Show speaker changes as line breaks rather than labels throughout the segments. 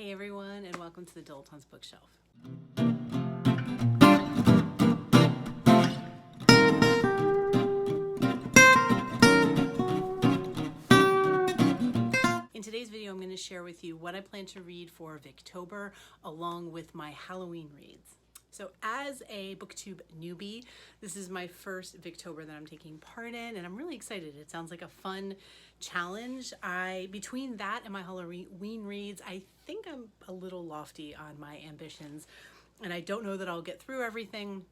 Hey everyone, and welcome to the Dilettante's Bookshelf. In today's video, I'm going to share with you what I plan to read for Victober along with my Halloween reads. So as a BookTube newbie, this is my first Victober that I'm taking part in, and I'm really excited. It sounds like a fun challenge. Between that and my Halloween reads, I think I'm a little lofty on my ambitions, and I don't know that I'll get through everything,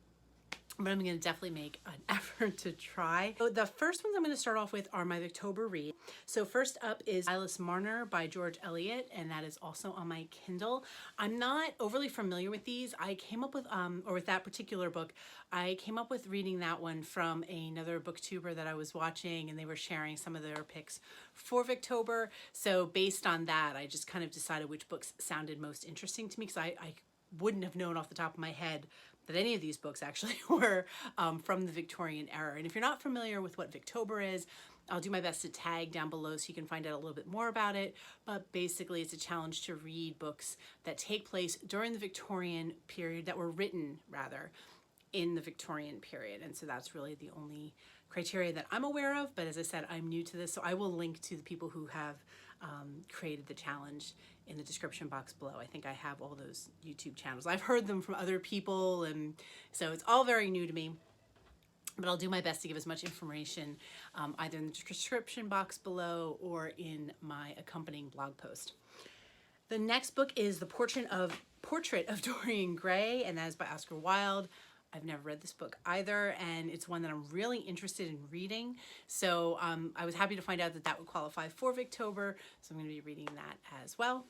but I'm going to definitely make an effort to try. So the first ones I'm going to start off with are my Victober read. So first up is Silas Marner by George Eliot, and that is also on my Kindle. I'm not overly familiar with these. I came up with, or with that particular book, I came up with reading that one from another booktuber that I was watching, and they were sharing some of their picks for Victober. So based on that, I just kind of decided which books sounded most interesting to me, because I wouldn't have known off the top of my head that any of these books actually were from the Victorian era. And if you're not familiar with what Victober is, I'll do my best to tag down below so you can find out a little bit more about it. But basically, it's a challenge to read books that take place during the Victorian period, that were written, rather, in the Victorian period. And so that's really the only criteria that I'm aware of. But as I said, I'm new to this, so I will link to the people who have created the challenge in the description box below. I think I have all those YouTube channels. I've heard them from other people, and so it's all very new to me. But I'll do my best to give as much information either in the description box below or in my accompanying blog post. The next book is The Portrait of Dorian Gray, and that is by Oscar Wilde. I've never read this book either, and it's one that I'm really interested in reading. So I was happy to find out that that would qualify for Victober, so I'm going to be reading that as well.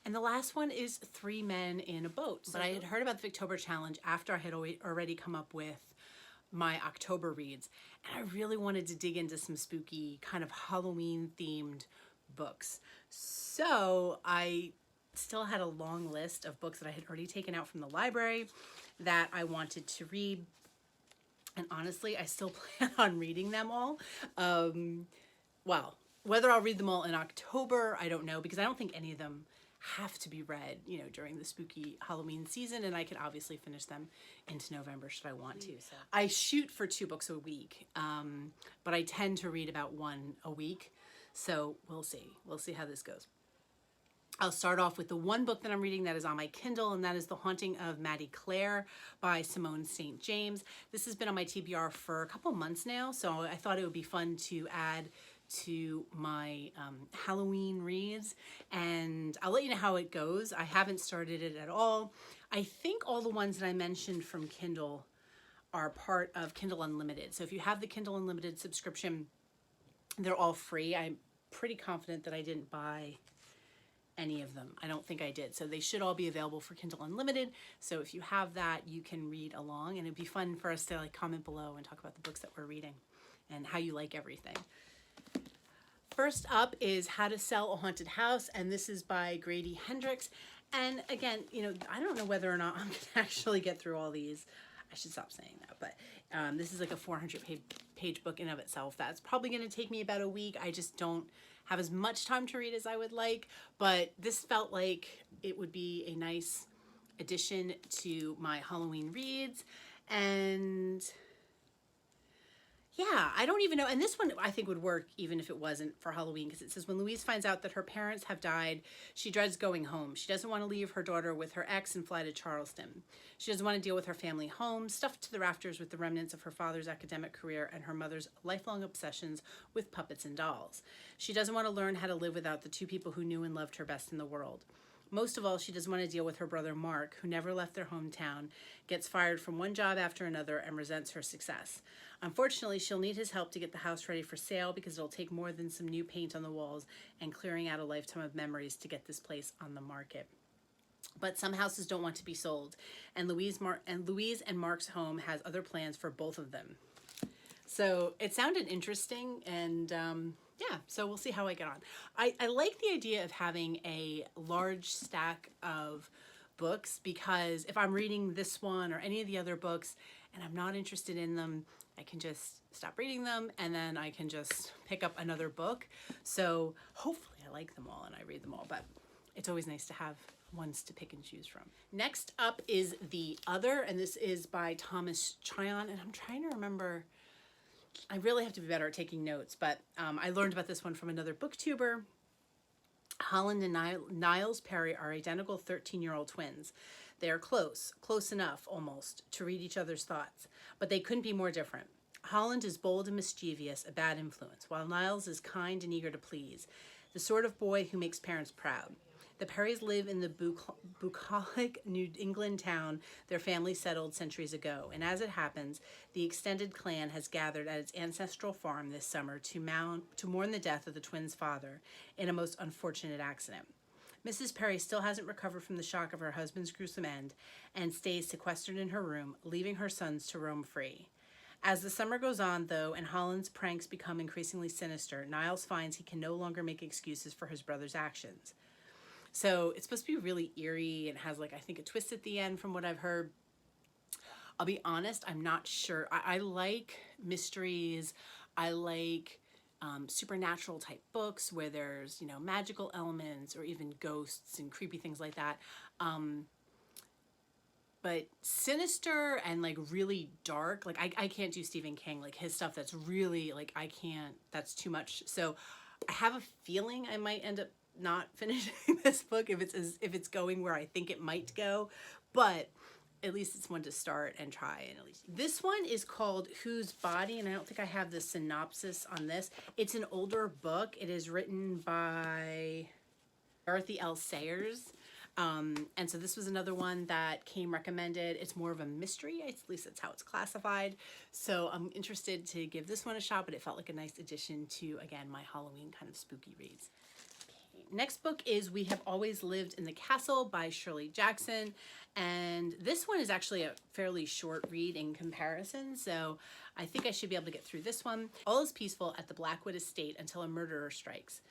And the last one is Three Men in a Boat. But I had heard about the Victober challenge after I had already come up with my October reads, and I really wanted to dig into some spooky kind of Halloween themed books. So I still had a long list of books that I had already taken out from the library that I wanted to read, and honestly, I still plan on reading them all. Well, whether I'll read them all in October, I don't know, because I don't think any of them have to be read, you know, during the spooky Halloween season, and I can obviously finish them into November should I want to. So I shoot for 2 books a week, but I tend to read about 1 a week, so we'll see how this goes. I'll start off with the one book that I'm reading that is on my Kindle, and that is The Haunting of Maddie Clare by Simone St. James. This has been on my TBR for a couple months now, so I thought it would be fun to add to my Halloween reads, and I'll let you know how it goes. I haven't started it at all. I think all the ones that I mentioned from Kindle are part of Kindle Unlimited. So if you have the Kindle Unlimited subscription, they're all free. I'm pretty confident that I didn't buy any of them. I don't think I did. So they should all be available for Kindle Unlimited. So if you have that, you can read along, and it'd be fun for us to like comment below and talk about the books that we're reading and how you like everything. First up is How to Sell a Haunted House, and this is by Grady Hendrix. And again, you know, I don't know whether or not I'm going to actually get through all these. I should stop saying that, but this is like a 400-page book in of itself. That's probably going to take me about a week. I just don't have as much time to read as I would like, but this felt like it would be a nice addition to my Halloween reads. And yeah, I don't even know. And this one I think would work even if it wasn't for Halloween, because it says, when Louise finds out that her parents have died, she dreads going home. She doesn't want to leave her daughter with her ex and fly to Charleston. She doesn't want to deal with her family home, stuffed to the rafters with the remnants of her father's academic career and her mother's lifelong obsessions with puppets and dolls. She doesn't want to learn how to live without the 2 people who knew and loved her best in the world. Most of all, she doesn't want to deal with her brother Mark, who never left their hometown, gets fired from one job after another, and resents her success. Unfortunately, she'll need his help to get the house ready for sale, because it'll take more than some new paint on the walls and clearing out a lifetime of memories to get this place on the market. But some houses don't want to be sold, and Louise and Mark's home has other plans for both of them. So it sounded interesting, and yeah, so we'll see how I get on. I like the idea of having a large stack of books, because if I'm reading this one or any of the other books and I'm not interested in them, I can just stop reading them, and then I can just pick up another book. So hopefully I like them all and I read them all. But it's always nice to have ones to pick and choose from. Next up is The Other, and this is by Thomas Tryon, and I'm trying to remember, I really have to be better at taking notes, but I learned about this one from another booktuber. Holland and Niles Perry are identical 13-year-old twins. They are close enough almost to read each other's thoughts, but they couldn't be more different. Holland is bold and mischievous, a bad influence, while Niles is kind and eager to please, the sort of boy who makes parents proud. The Perrys live in the bucolic New England town their family settled centuries ago, and as it happens, the extended clan has gathered at its ancestral farm this summer to mourn the death of the twins' father in a most unfortunate accident. Mrs. Perry still hasn't recovered from the shock of her husband's gruesome end and stays sequestered in her room, leaving her sons to roam free. As the summer goes on, though, and Holland's pranks become increasingly sinister, Niles finds he can no longer make excuses for his brother's actions. So it's supposed to be really eerie and has, like, I think a twist at the end from what I've heard. I'll be honest, I'm not sure. I like mysteries. I like supernatural type books where there's, you know, magical elements or even ghosts and creepy things like that. But sinister and like really dark, like I can't do Stephen King, like his stuff that's really like, I can't, that's too much. So I have a feeling I might end up not finishing this book if it's going where I think it might go, but at least it's one to start and try. And at least this one is called Whose Body, and I don't think I have the synopsis on this. It's an older book. It is written by Dorothy L. Sayers. And so this was another one that came recommended. It's more of a mystery, at least that's how it's classified. So I'm interested to give this one a shot, but it felt like a nice addition to, again, my Halloween kind of spooky reads. Next book is We Have Always Lived in the Castle by Shirley Jackson. And this one is actually a fairly short read in comparison, so I think I should be able to get through this one. All is peaceful at the Blackwood estate until a murderer strikes.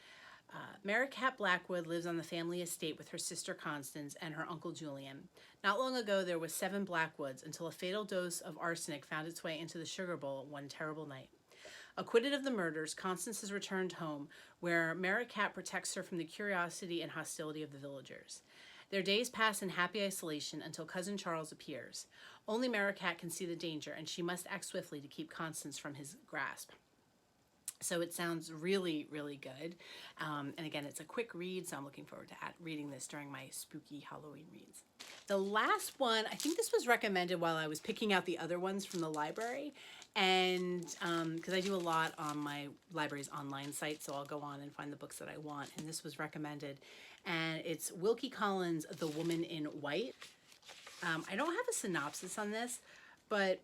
Mary Cat Blackwood lives on the family estate with her sister Constance and her uncle Julian. Not long ago, there was 7 Blackwoods until a fatal dose of arsenic found its way into the sugar bowl one terrible night. Acquitted of the murders, Constance has returned home, where Mary Cat protects her from the curiosity and hostility of the villagers. Their days pass in happy isolation until Cousin Charles appears. Only Mary Cat can see the danger, and she must act swiftly to keep Constance from his grasp. So it sounds really, really good. And again, it's a quick read, so I'm looking forward to reading this during my spooky Halloween reads. The last one, I think this was recommended while I was picking out the other ones from the library. And because I do a lot on my library's online site, so I'll go on and find the books that I want. And this was recommended. And it's Wilkie Collins' The Woman in White. I don't have a synopsis on this, but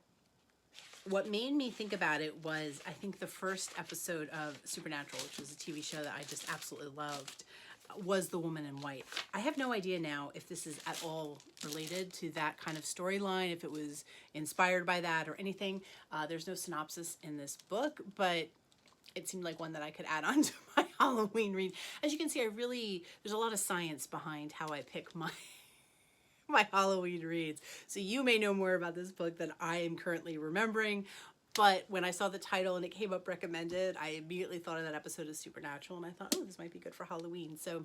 what made me think about it was, I think the first episode of Supernatural, which was a TV show that I just absolutely loved, was The Woman in White. I have no idea now if this is at all related to that kind of storyline, if it was inspired by that or anything. There's no synopsis in this book, but it seemed like one that I could add on to my Halloween read. As you can see, there's a lot of science behind how I pick my Halloween reads. So you may know more about this book than I am currently remembering, but when I saw the title and it came up recommended, I immediately thought of that episode of Supernatural, and I thought, oh, this might be good for Halloween. So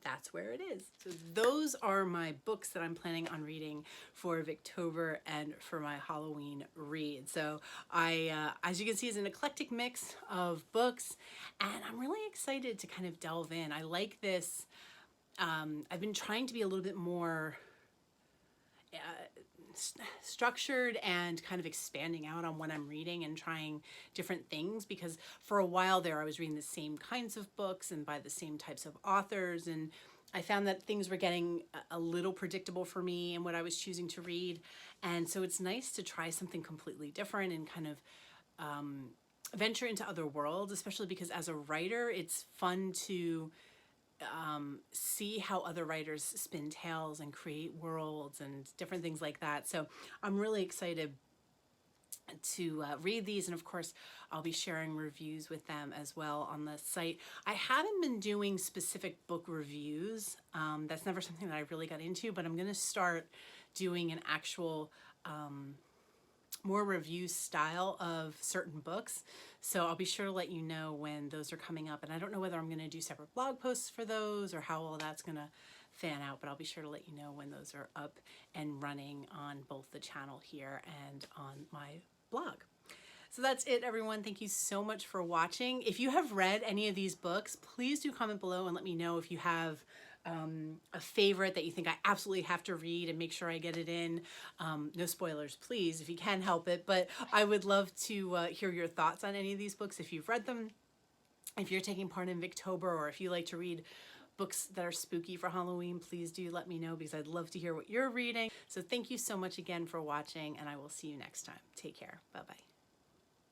that's where it is. So those are my books that I'm planning on reading for Victober and for my Halloween read. So as you can see, is an eclectic mix of books, and I'm really excited to kind of delve in. I like this. I've been trying to be a little bit more structured and kind of expanding out on what I'm reading and trying different things, because for a while there I was reading the same kinds of books and by the same types of authors, and I found that things were getting a little predictable for me and what I was choosing to read. And so it's nice to try something completely different and kind of venture into other worlds, especially because as a writer it's fun to see how other writers spin tales and create worlds and different things like that. So I'm really excited to read these, and of course I'll be sharing reviews with them as well on the site. I haven't been doing specific book reviews. That's never something that I really got into, but I'm going to start doing an actual more review style of certain books. So I'll be sure to let you know when those are coming up. And I don't know whether I'm going to do separate blog posts for those or how all that's going to fan out, but I'll be sure to let you know when those are up and running on both the channel here and on my blog. So that's it, everyone. Thank you so much for watching. If you have read any of these books, please do comment below and let me know if you have a favorite that you think I absolutely have to read and make sure I get it in. No spoilers, please, if you can help it. But I would love to hear your thoughts on any of these books if you've read them, if you're taking part in Victober, or if you like to read books that are spooky for Halloween, please do let me know because I'd love to hear what you're reading. So thank you so much again for watching, and I will see you next time. Take care. Bye-bye.